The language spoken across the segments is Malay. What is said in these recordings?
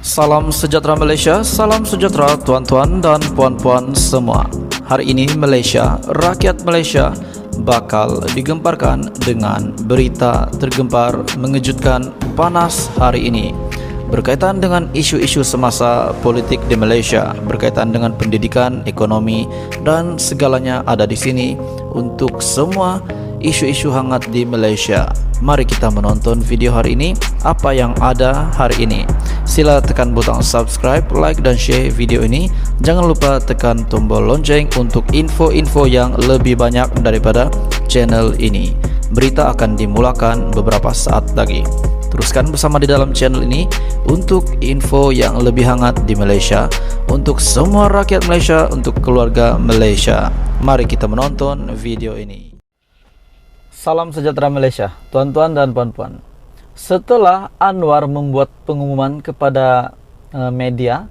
Salam sejahtera Malaysia, salam sejahtera tuan-tuan dan puan-puan semua. Hari ini Malaysia, rakyat Malaysia bakal digemparkan dengan berita tergempar mengejutkan panas hari ini berkaitan dengan isu-isu semasa politik di Malaysia, berkaitan dengan pendidikan, ekonomi dan segalanya ada di sini untuk semua isu-isu hangat di Malaysia. Mari kita menonton video hari ini, apa yang ada hari ini. Sila tekan butang subscribe, like dan share video ini. Jangan lupa tekan tombol lonceng untuk info-info yang lebih banyak daripada channel ini. Berita akan dimulakan beberapa saat lagi. Teruskan bersama di dalam channel ini untuk info yang lebih hangat di Malaysia, untuk semua rakyat Malaysia, untuk keluarga Malaysia. Mari kita menonton video ini. Salam sejahtera Malaysia, tuan-tuan dan puan-puan. Setelah Anwar membuat pengumuman kepada media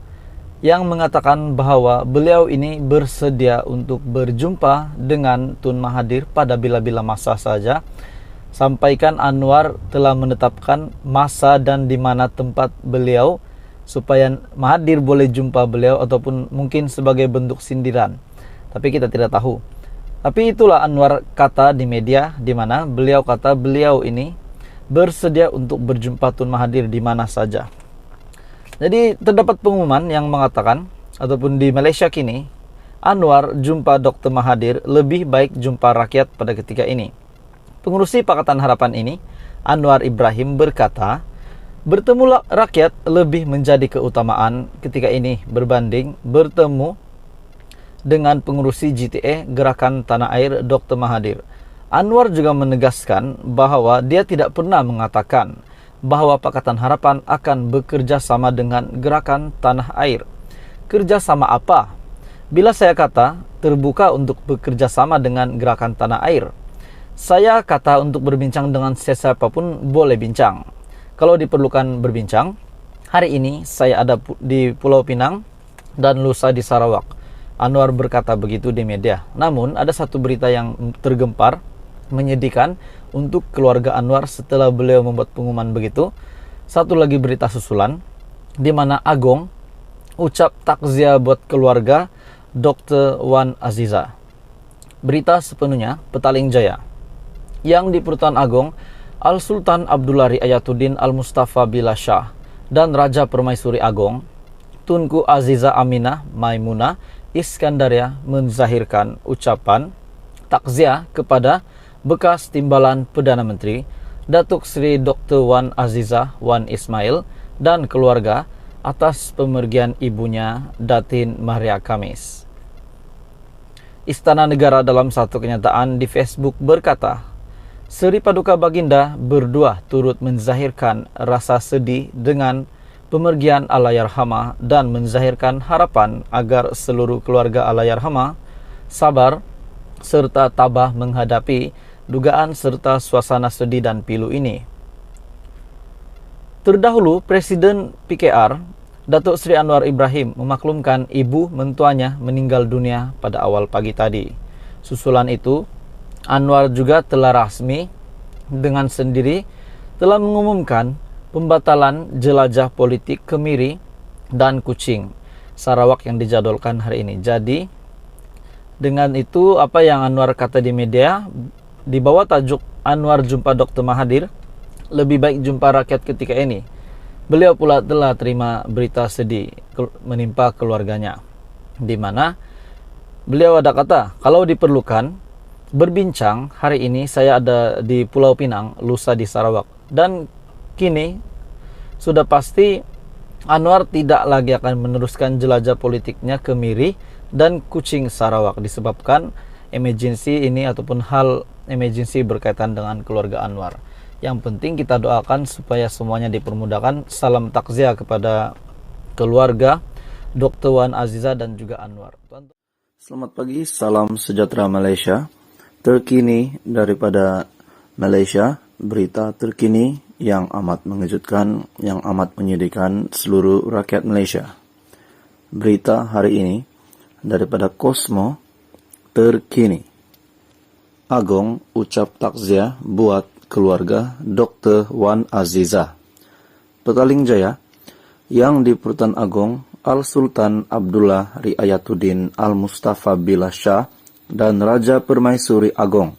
yang mengatakan bahwa beliau ini bersedia untuk berjumpa dengan Tun Mahathir pada bila-bila masa saja, sampaikan Anwar telah menetapkan masa dan di mana tempat beliau supaya Mahathir boleh jumpa beliau, ataupun mungkin sebagai bentuk sindiran. Tapi kita tidak tahu. Tapi itulah Anwar kata di media, di mana beliau kata beliau ini bersedia untuk berjumpa Tun Mahathir di mana saja. Jadi terdapat pengumuman yang mengatakan, ataupun di Malaysia kini, Anwar jumpa Dr. Mahathir, lebih baik jumpa rakyat pada ketika ini. Pengurusi Pakatan Harapan ini, Anwar Ibrahim, berkata, bertemu rakyat lebih menjadi keutamaan ketika ini berbanding bertemu dengan pengurusi GTA Gerakan Tanah Air Dr. Mahathir. Anwar juga menegaskan bahawa dia tidak pernah mengatakan bahawa Pakatan Harapan akan bekerja sama dengan Gerakan Tanah Air. Kerjasama apa? Bila saya kata terbuka untuk bekerja sama dengan Gerakan Tanah Air, saya kata untuk berbincang dengan siapapun boleh bincang. Kalau diperlukan berbincang, hari ini saya ada di Pulau Pinang dan lusa di Sarawak. Anwar berkata begitu di media. Namun ada satu berita yang tergempar, menyedihkan untuk keluarga Anwar setelah beliau membuat pengumuman begitu. Satu lagi berita susulan, di mana Agong ucap takziah buat keluarga Dr. Wan Aziza. Berita sepenuhnya Petaling Jaya. Yang di Pertuan Agong, Al-Sultan Abdullah Riayatuddin Al-Mustafa Billah Shah dan Raja Permaisuri Agong, Tunku Aziza Aminah Maimunah Iskandaria menzahirkan ucapan takziah kepada bekas timbalan Perdana Menteri Datuk Seri Dr. Wan Aziza Wan Ismail dan keluarga atas pemergian ibunya Datin Maria Kamis. Istana Negara dalam satu kenyataan di Facebook berkata, Seri Paduka Baginda berdua turut menzahirkan rasa sedih dengan pemergian Allahyarhamah dan menzahirkan harapan agar seluruh keluarga Allahyarhamah sabar serta tabah menghadapi dugaan serta suasana sedih dan pilu ini. Terdahulu, Presiden PKR Datuk Seri Anwar Ibrahim memaklumkan ibu mentuanya meninggal dunia pada awal pagi tadi. Susulan itu, Anwar juga telah rasmi dengan sendiri telah mengumumkan pembatalan jelajah politik Kemiri dan Kuching, Sarawak yang dijadwalkan hari ini. Jadi, dengan itu apa yang Anwar kata di media, di bawah tajuk Anwar jumpa Dr. Mahathir, lebih baik jumpa rakyat ketika ini. Beliau pula telah terima berita sedih menimpa keluarganya, di mana beliau ada kata, kalau diperlukan berbincang, hari ini saya ada di Pulau Pinang, lusa di Sarawak. Dan kini sudah pasti Anwar tidak lagi akan meneruskan jelajah politiknya ke Miri dan Kuching Sarawak disebabkan emergency ini ataupun hal emergency berkaitan dengan keluarga Anwar. Yang penting kita doakan supaya semuanya dipermudahkan. Salam takziah kepada keluarga Dr. Wan Aziza dan juga Anwar. Selamat pagi, salam sejahtera Malaysia. Terkini daripada Malaysia, berita terkini yang amat mengejutkan, yang amat menyedihkan seluruh rakyat Malaysia. Berita hari ini daripada Kosmo terkini. Agong ucap takziah buat keluarga Dr. Wan Aziza. Petaling Jaya, yang di Pertuan Agong Al-Sultan Abdullah Riayatuddin Al-Mustafa Billah Shah dan Raja Permaisuri Agong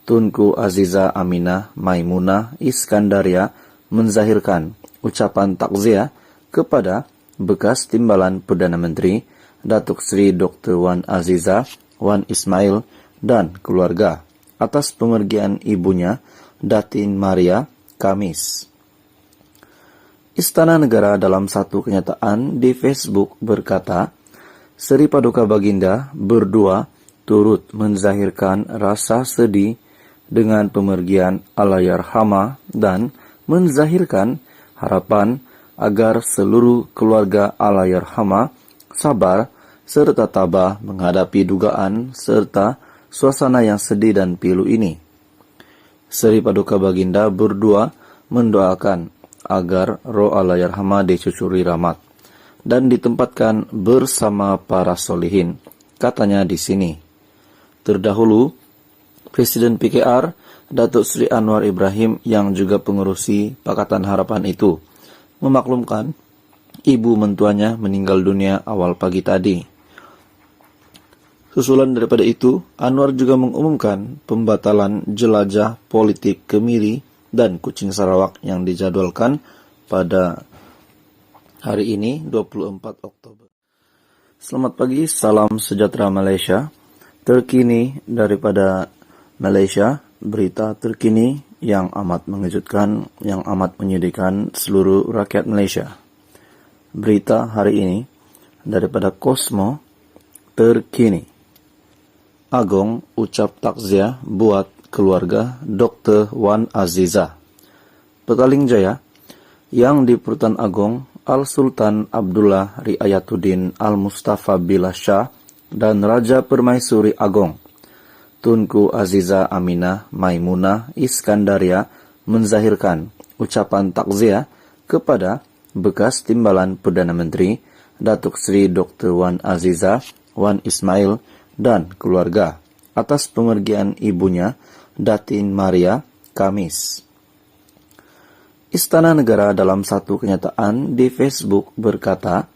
Tunku Aziza Aminah Maimunah Iskandaria menzahirkan ucapan takziah kepada bekas Timbalan Perdana Menteri Datuk Seri Dr. Wan Aziza Wan Ismail dan keluarga atas pemergian ibunya Datin Maria Kamis. Istana Negara dalam satu kenyataan di Facebook berkata, Seri Paduka Baginda berdua turut menzahirkan rasa sedih dengan pemergian Allahyarhamah dan menzahirkan harapan agar seluruh keluarga Allahyarhamah sabar serta tabah menghadapi dugaan serta suasana yang sedih dan pilu ini. Seri Paduka Baginda berdua mendoakan agar roh Allahyarhamah dicucuri rahmat dan ditempatkan bersama para solihin, katanya di sini. Terdahulu, Presiden PKR Datuk Seri Anwar Ibrahim yang juga pengerusi Pakatan Harapan itu memaklumkan ibu mentuanya meninggal dunia awal pagi tadi. Susulan daripada itu, Anwar juga mengumumkan pembatalan jelajah politik Kemiri dan Kuching Sarawak yang dijadwalkan pada hari ini 24 Oktober. Selamat pagi, salam sejahtera Malaysia. Terkini daripada Malaysia, berita terkini yang amat mengejutkan, yang amat menyedihkan seluruh rakyat Malaysia. Berita hari ini daripada Kosmo terkini. Agong ucap takziah buat keluarga Dr. Wan Aziza. Petaling Jaya, yang di Pertuan Agong Al-Sultan Abdullah Riayatuddin Al-Mustafa Billah Shah dan Raja Permaisuri Agong Tunku Aziza Aminah Maimunah Iskandaria menzahirkan ucapan takziah kepada bekas Timbalan Perdana Menteri Datuk Seri Dr. Wan Aziza Wan Ismail dan keluarga atas pemergian ibunya Datin Maria Kamis. Istana Negara dalam satu kenyataan di Facebook berkata,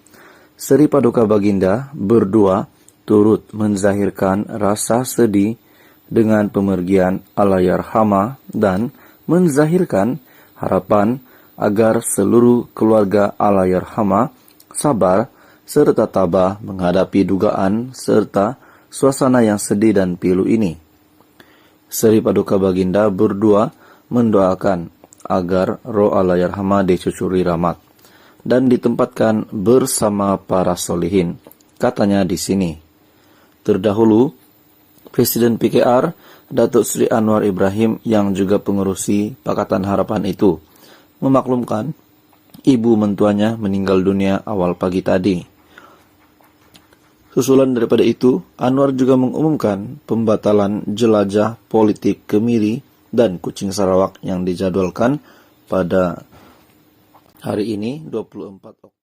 Seri Paduka Baginda berdua turut menzahirkan rasa sedih dengan pemergian Allahyarhamah dan menzahirkan harapan agar seluruh keluarga Allahyarhamah sabar serta tabah menghadapi dugaan serta suasana yang sedih dan pilu ini. Seri Paduka Baginda berdua mendoakan agar roh Allahyarhamah dicucuri rahmat dan ditempatkan bersama para solihin, katanya di sini. Terdahulu, Presiden PKR Datuk Seri Anwar Ibrahim yang juga pengerusi Pakatan Harapan itu memaklumkan ibu mentuanya meninggal dunia awal pagi tadi. Susulan daripada itu, Anwar juga mengumumkan pembatalan jelajah politik Kemiri dan Kuching Sarawak yang dijadwalkan pada hari ini 24 Oktober.